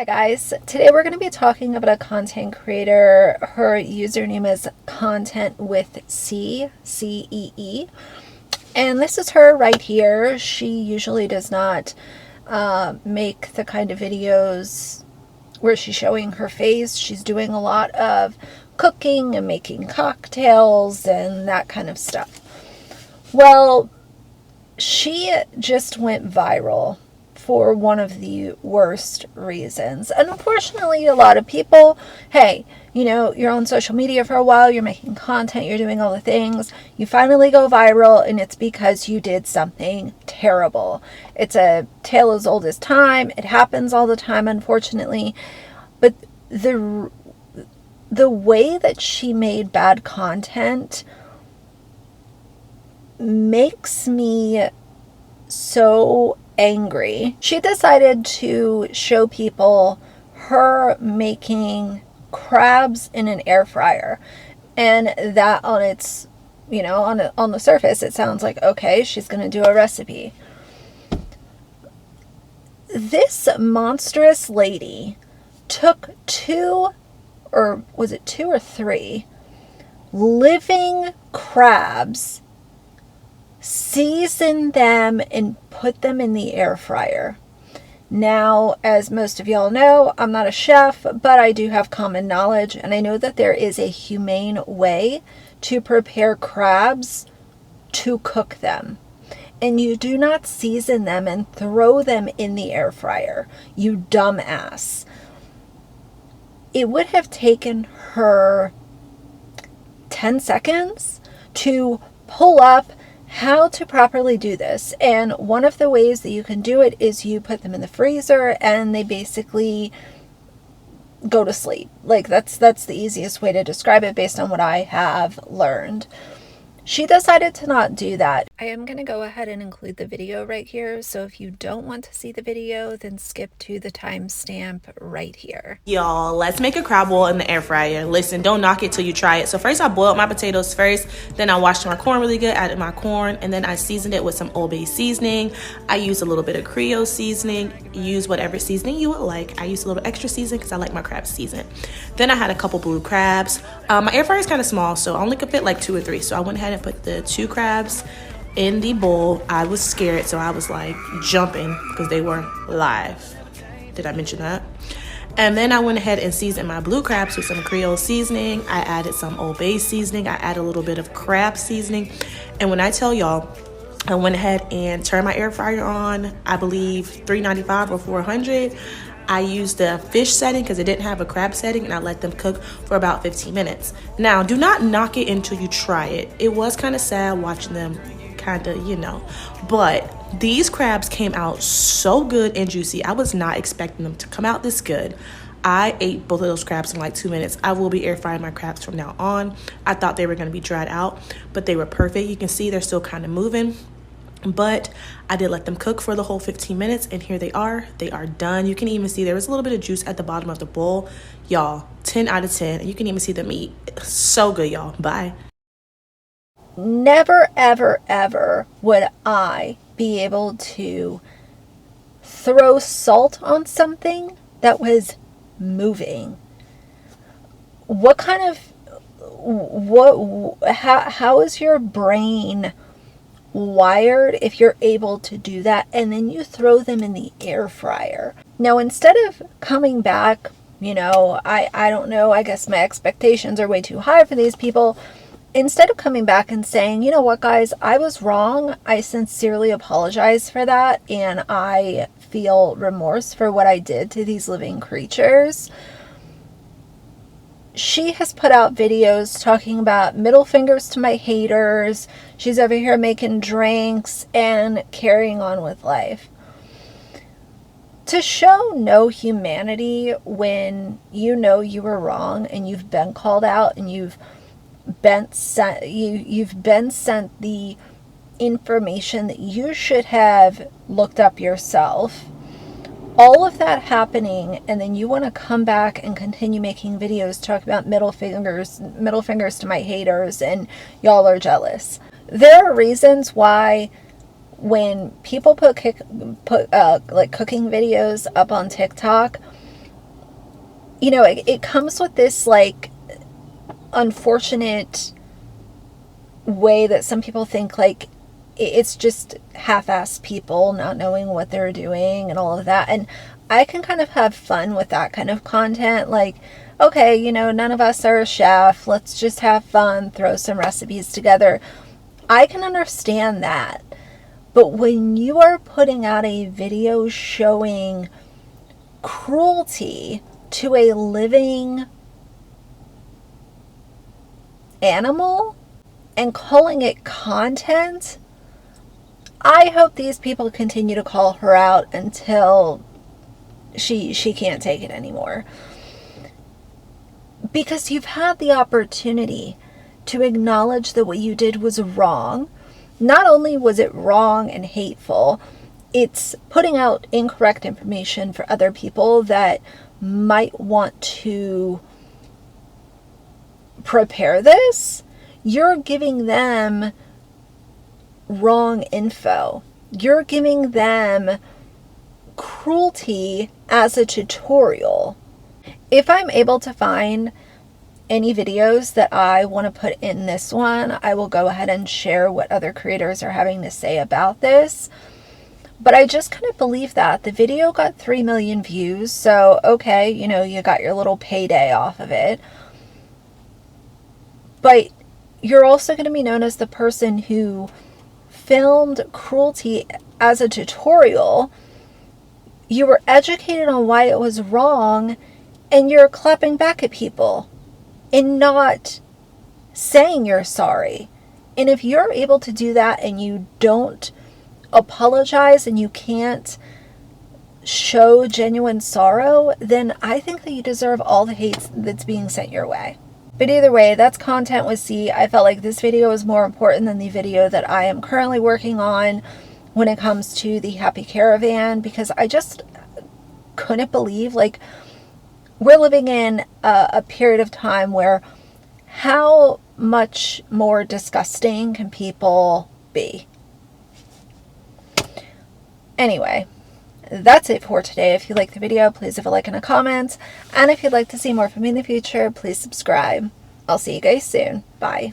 Hi guys, today we're going to be talking about a content creator. Her username is Content with C-E-E. And this is her right here. She usually does not make the kind of videos where she's showing her face. She's doing a lot of cooking and making cocktails and that kind of stuff. Well, she just went viral for one of the worst reasons. And unfortunately, a lot of people, hey, you know, you're on social media for a while, you're making content, you're doing all the things, you finally go viral, and it's because you did something terrible. It's a tale as old as time. It happens all the time, unfortunately. But the way that she made bad content makes me so angry. She decided to show people her making crabs in an air fryer, and that on its, you know, on the surface it sounds like, okay, she's going to do a recipe. This monstrous lady took two or three living crabs, season them, and put them in the air fryer. Now, as most of y'all know, I'm not a chef, but I do have common knowledge, and I know that there is a humane way to prepare crabs to cook them. And you do not season them and throw them in the air fryer, you dumbass. It would have taken her 10 seconds to pull up how to properly do this. And one of the ways that you can do it is you put them in the freezer and they basically go to sleep. Like that's the easiest way to describe it based on what I have learned. She decided to not do that. I am going to go ahead and include the video right here. So if you don't want to see the video, then skip to the timestamp right here. Y'all, let's make a crab boil in the air fryer. Listen, don't knock it till you try it. So first I boiled my potatoes first, then I washed my corn really good, added my corn, and then I seasoned it with some Old Bay seasoning. I used a little bit of Creole seasoning. Use whatever seasoning you would like. I used a little extra seasoning because I like my crabs seasoned. Then I had a couple blue crabs. My air fryer is kind of small, so I only could fit like 2 or 3. So I went ahead and put the 2 crabs in the bowl. I was scared, so I was like jumping because they were live. Did I mention that? And then I went ahead and seasoned my blue crabs with some Creole seasoning. I added some Old Bay seasoning. I added a little bit of crab seasoning. And when I tell y'all, I went ahead and turned my air fryer on, I believe 395 or 400. I used the fish setting because it didn't have a crab setting, and I let them cook for about 15 minutes. Now, do not knock it until you try it. It was kind of sad watching them kind of, you know, but these crabs came out so good and juicy. I was not expecting them to come out this good. I ate both of those crabs in like 2 minutes. I will be air frying my crabs from now on. I thought they were going to be dried out, but they were perfect. You can see they're still kind of moving, but I did let them cook for the whole 15 minutes, and here they are. They are done. You can even see there was a little bit of juice at the bottom of the bowl. Y'all, 10 out of 10, and you can even see them eat. So good, y'all. Bye. Never, ever, ever would I be able to throw salt on something that was moving. What kind of, how is your brain wired if you're able to do that, and then you throw them in the air fryer? Now, instead of coming back, you know, I don't know, I guess my expectations are way too high for these people. Instead of coming back and saying, you know what, guys, I was wrong, I sincerely apologize for that, and I feel remorse for what I did to these living creatures, she has put out videos talking about middle fingers to my haters. She's over here making drinks and carrying on with life. To show no humanity when you know you were wrong and you've been called out and you've been sent the information that you should have looked up yourself. All of that happening, and then you want to come back and continue making videos talking about middle fingers to my haters, and y'all are jealous. There are reasons why when people put like cooking videos up on TikTok, you know, it comes with this like unfortunate way that some people think like it's just half-assed people not knowing what they're doing and all of that. And I can kind of have fun with that kind of content. Like, okay, you know, none of us are a chef. Let's just have fun, throw some recipes together. I can understand that. But when you are putting out a video showing cruelty to a living animal and calling it content, I hope these people continue to call her out until she can't take it anymore. Because you've had the opportunity to acknowledge that what you did was wrong. Not only was it wrong and hateful, it's putting out incorrect information for other people that might want to prepare this. You're giving them wrong info. You're giving them cruelty as a tutorial. If I'm able to find any videos that I want to put in this one, I will go ahead and share what other creators are having to say about this. But I just kind of believe that the video got 3 million views. So, okay, you know, you got your little payday off of it. But you're also going to be known as the person who filmed cruelty as a tutorial. You were educated on why it was wrong, and you're clapping back at people and not saying you're sorry. And if you're able to do that and you don't apologize and you can't show genuine sorrow, then I think that you deserve all the hate that's being sent your way. But either way, that's Content with C. I felt like this video is more important than the video that I am currently working on when it comes to the Happy Caravan, because I just couldn't believe, like, we're living in a period of time where how much more disgusting can people be? Anyway, that's it for today. If you like the video, please leave a like and a comment. And if you'd like to see more from me in the future, please subscribe. I'll see you guys soon. Bye.